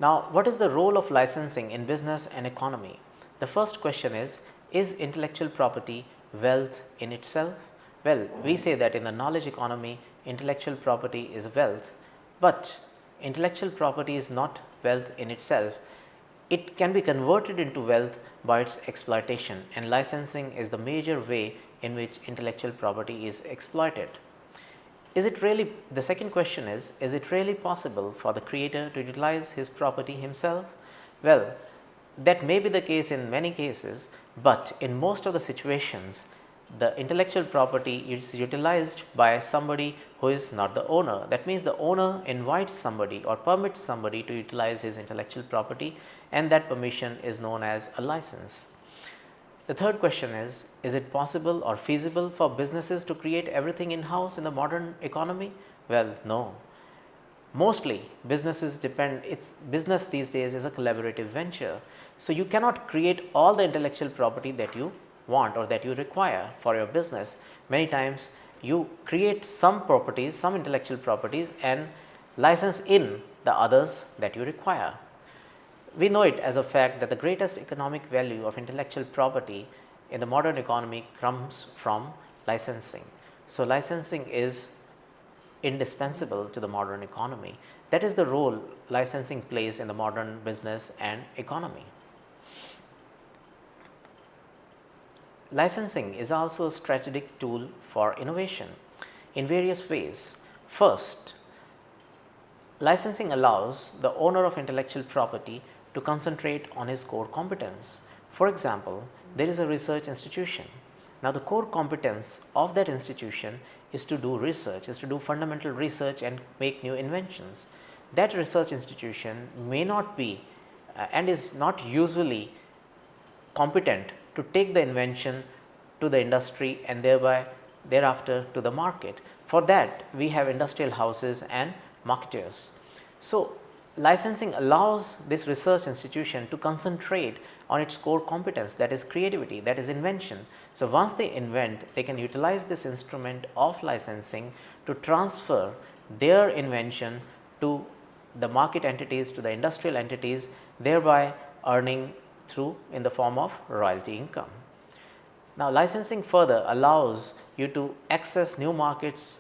Now, what is the role of licensing in business and economy? The first question is intellectual property wealth in itself? Well, we say that in the knowledge economy, intellectual property is wealth, but intellectual property is not wealth in itself. It can be converted into wealth by its exploitation, and licensing is the major way in which intellectual property is exploited. Is it really, the second question is it really possible for the creator to utilize his property himself? Well, that may be the case in many cases, but in most of the situations, the intellectual property is utilized by somebody who is not the owner. That means the owner invites somebody or permits somebody to utilize his intellectual property, and that permission is known as a license. The third question is it possible or feasible for businesses to create everything in-house in the modern economy? Well, no. Mostly businesses business these days is a collaborative venture. So, you cannot create all the intellectual property that you want or that you require for your business. Many times you create some properties, some intellectual properties, and license in the others that you require. We know it as a fact that the greatest economic value of intellectual property in the modern economy comes from licensing. So, licensing is indispensable to the modern economy. That is the role licensing plays in the modern business and economy. Licensing is also a strategic tool for innovation in various ways. First, licensing allows the owner of intellectual property to concentrate on his core competence. For example, there is a research institution. Now, the core competence of that institution is to do research, is to do fundamental research and make new inventions. That research institution may not be and is not usually competent to take the invention to the industry and thereby thereafter to the market. For that, we have industrial houses and marketers. So, licensing allows this research institution to concentrate on its core competence, that is creativity, that is invention. So, once they invent, they can utilize this instrument of licensing to transfer their invention to the market entities, to the industrial entities, thereby earning through in the form of royalty income. Now, licensing further allows you to access new markets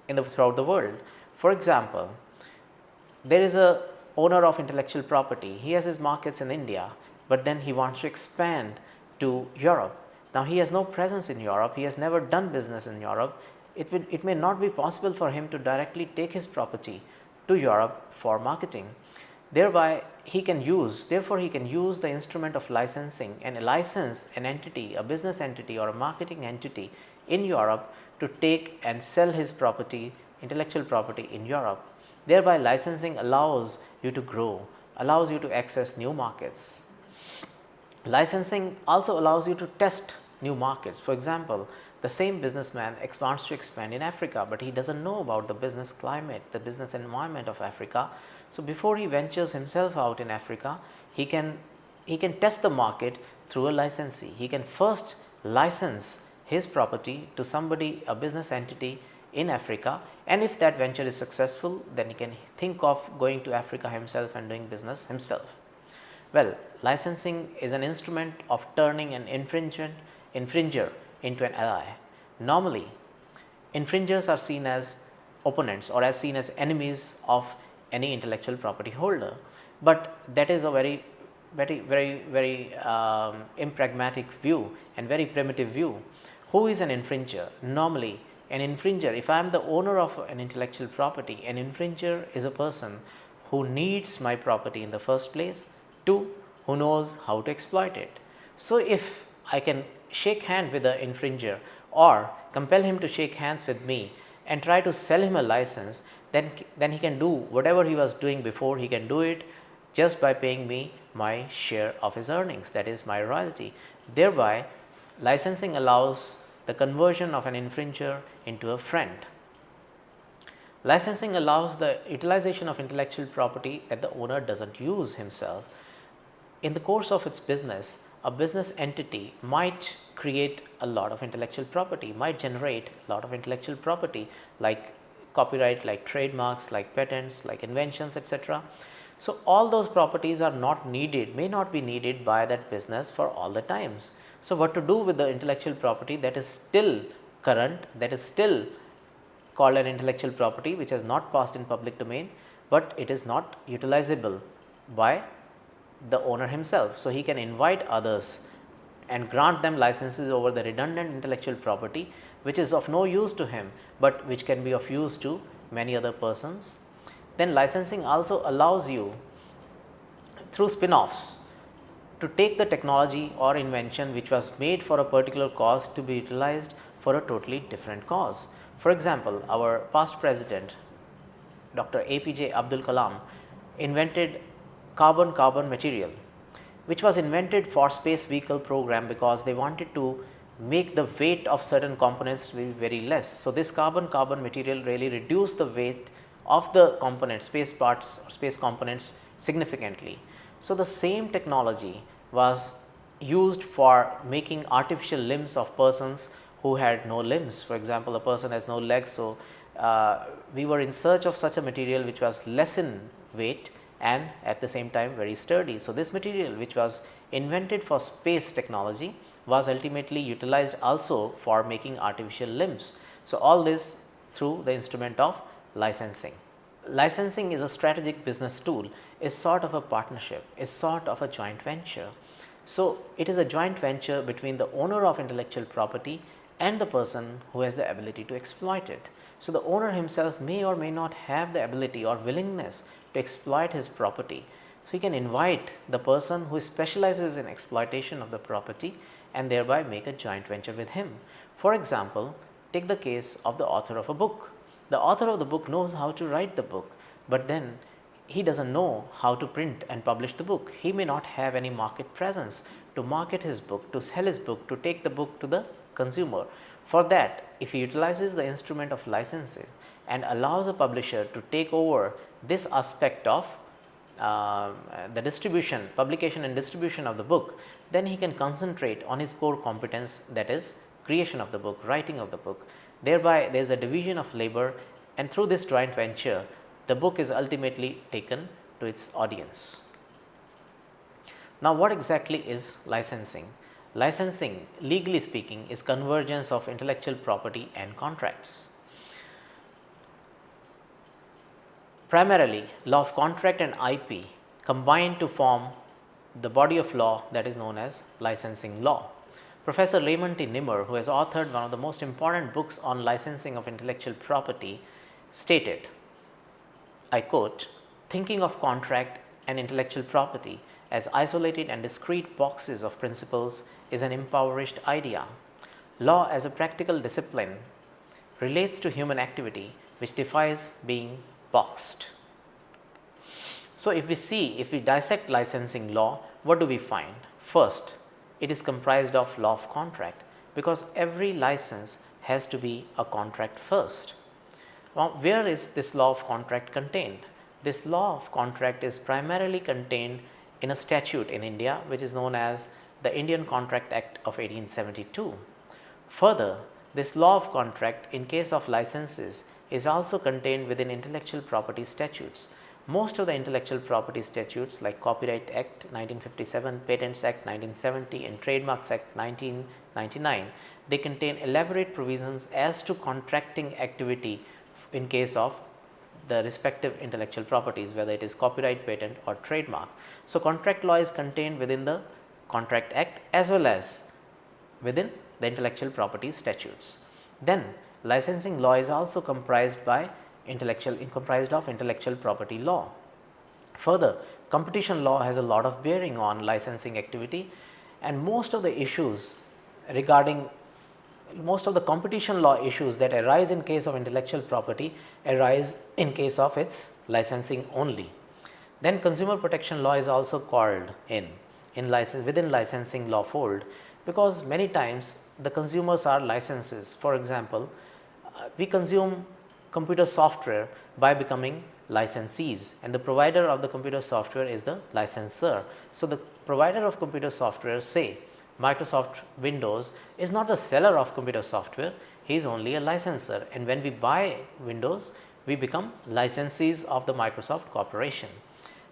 throughout the world. For example, there is a owner of intellectual property. He has his markets in India, but then he wants to expand to Europe. Now, he has no presence in Europe. He has never done business in Europe. It may not be possible for him to directly take his property to Europe for marketing. Therefore, he can use the instrument of licensing and license an entity, a business entity or a marketing entity in Europe to take and sell his property, intellectual property in Europe. Thereby, licensing allows you to grow, allows you to access new markets. Licensing also allows you to test new markets. For example, the same businessman wants to expand in Africa, but he does not know about the business climate, the business environment of Africa. So, before he ventures himself out in Africa, he can test the market through a licensee. He can first license his property to somebody, a business entity in Africa, and if that venture is successful, then he can think of going to Africa himself and doing business himself. Well, licensing is an instrument of turning an infringer into an ally. Normally, infringers are seen as opponents or as seen as enemies of any intellectual property holder, but that is a very impragmatic view and very primitive view. Who is an infringer? Normally, an infringer, if I am the owner of an intellectual property, an infringer is a person who needs my property in the first place, two, who knows how to exploit it. So, if I can shake hand with the infringer or compel him to shake hands with me and try to sell him a license, then he can do whatever he was doing before. He can do it just by paying me my share of his earnings, that is my royalty. Thereby, licensing allows the conversion of an infringer into a friend. Licensing allows the utilization of intellectual property that the owner does not use himself. In the course of its business, a business entity might create a lot of intellectual property, might generate a lot of intellectual property like copyright, like trademarks, like patents, like inventions, etc. So, all those properties are not needed, may not be needed by that business for all the times. So, what to do with the intellectual property that is still current, that is still called an intellectual property, which has not passed in public domain, but it is not utilizable by the owner himself. So, he can invite others and grant them licenses over the redundant intellectual property, which is of no use to him, but which can be of use to many other persons. Then licensing also allows you through spin-offs to take the technology or invention which was made for a particular cause to be utilized for a totally different cause. For example, our past president Dr. APJ Abdul Kalam invented carbon material, which was invented for space vehicle program because they wanted to make the weight of certain components very less. So, this carbon material really reduced the weight of the components, space parts or space components significantly. So, the same technology was used for making artificial limbs of persons who had no limbs. For example, a person has no legs. So, we were in search of such a material which was less in weight and at the same time very sturdy. So, this material which was invented for space technology was ultimately utilized also for making artificial limbs. So, all this through the instrument of licensing. Licensing is a strategic business tool, is sort of a partnership, is sort of a joint venture. So, it is a joint venture between the owner of intellectual property and the person who has the ability to exploit it. So, the owner himself may or may not have the ability or willingness to exploit his property. So, he can invite the person who specializes in exploitation of the property and thereby make a joint venture with him. For example, take the case of the author of a book. The author of the book knows how to write the book, but then he does not know how to print and publish the book. He may not have any market presence to market his book, to sell his book, to take the book to the consumer. For that, if he utilizes the instrument of licenses and allows a publisher to take over this aspect of the distribution, publication and distribution of the book, then he can concentrate on his core competence, that is creation of the book, writing of the book. Thereby, there is a division of labor, and through this joint venture, the book is ultimately taken to its audience. Now, what exactly is licensing? Licensing, legally speaking, is convergence of intellectual property and contracts. Primarily, law of contract and IP combine to form the body of law that is known as licensing law. Professor Raymond T. Nimmer, who has authored one of the most important books on licensing of intellectual property, stated, I quote, "Thinking of contract and intellectual property as isolated and discrete boxes of principles is an impoverished idea. Law as a practical discipline relates to human activity which defies being boxed." So, if we dissect licensing law, what do we find? First, it is comprised of law of contract, because every license has to be a contract first. Now, where is this law of contract contained? This law of contract is primarily contained in a statute in India, which is known as the Indian Contract Act of 1872. Further, this law of contract in case of licenses is also contained within intellectual property statutes. Most of the intellectual property statutes like Copyright Act 1957, Patents Act 1970 and Trademarks Act 1999, they contain elaborate provisions as to contracting activity in case of the respective intellectual properties, whether it is copyright, patent or trademark. So, contract law is contained within the Contract Act as well as within the intellectual property statutes. Then licensing law is also comprised of intellectual property law. Further, competition law has a lot of bearing on licensing activity, and most of the competition law issues that arise in case of intellectual property arise in case of its licensing only. Then consumer protection law is also called within licensing law fold, because many times the consumers are licenses. For example, we consume computer software by becoming licensees, and the provider of the computer software is the licensor. So, the provider of computer software, say Microsoft Windows, is not the seller of computer software, he is only a licensor, and when we buy Windows, we become licensees of the Microsoft Corporation.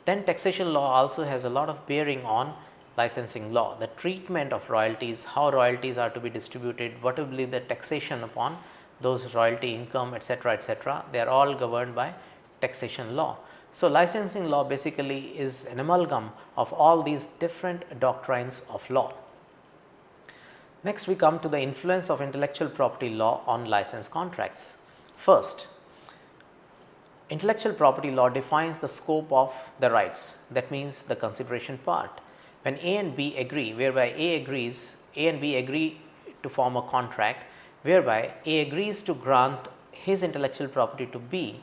Then taxation law also has a lot of bearing on licensing law, the treatment of royalties, how royalties are to be distributed, what will be the taxation upon those royalty income, etc., they are all governed by taxation law. So, licensing law basically is an amalgam of all these different doctrines of law. Next, we come to the influence of intellectual property law on license contracts. First, intellectual property law defines the scope of the rights, that means the consideration part. When A and B agree, whereby A and B agree to form a contract, whereby A agrees to grant his intellectual property to B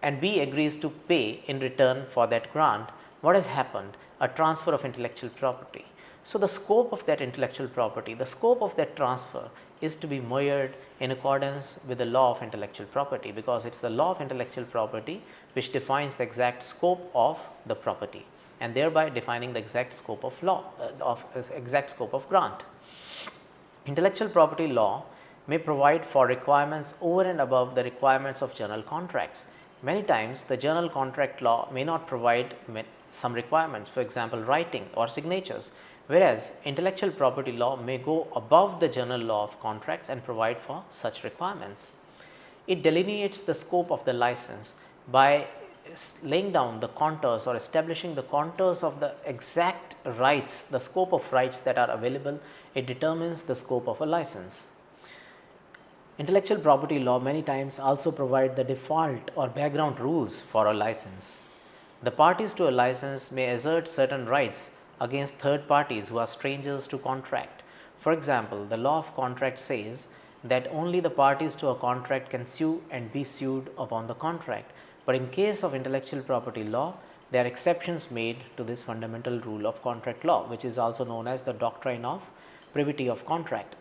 and B agrees to pay in return for that grant, what has happened? A transfer of intellectual property. So, the scope of that intellectual property, the scope of that transfer is to be measured in accordance with the law of intellectual property, because it is the law of intellectual property which defines the exact scope of the property and thereby defining the exact scope of law, exact scope of grant. Intellectual property law may provide for requirements over and above the requirements of general contracts. Many times the general contract law may not provide some requirements, for example, writing or signatures, whereas intellectual property law may go above the general law of contracts and provide for such requirements. It delineates the scope of the license by laying down the contours or establishing the contours of the exact rights, the scope of rights that are available. It determines the scope of a license. Intellectual property law many times also provide the default or background rules for a license. The parties to a license may assert certain rights against third parties who are strangers to contract. For example, the law of contract says that only the parties to a contract can sue and be sued upon the contract. But in case of intellectual property law, there are exceptions made to this fundamental rule of contract law, which is also known as the doctrine of privity of contract.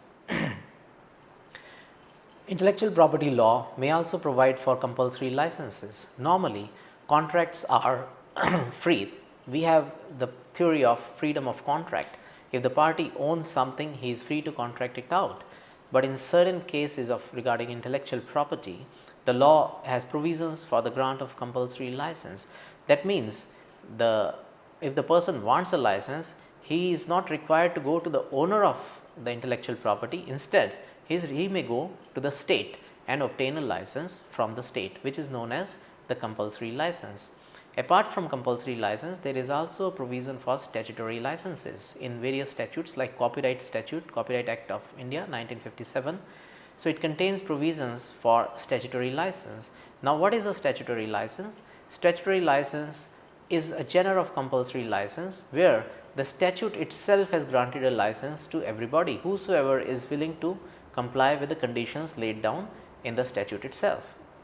Intellectual property law may also provide for compulsory licenses. Normally, contracts are free. We have the theory of freedom of contract. If the party owns something, he is free to contract it out. But in certain cases of regarding intellectual property, the law has provisions for the grant of compulsory license. That means if the person wants a license, he is not required to go to the owner of the intellectual property. Instead, he may go to the state and obtain a license from the state, which is known as the compulsory license. Apart from compulsory license, there is also a provision for statutory licenses in various statutes like Copyright Statute, Copyright Act of India 1957. So, it contains provisions for statutory license. Now, what is a statutory license? Statutory license is a genre of compulsory license where the statute itself has granted a license to everybody, whosoever is willing to comply with the conditions laid down in the statute itself.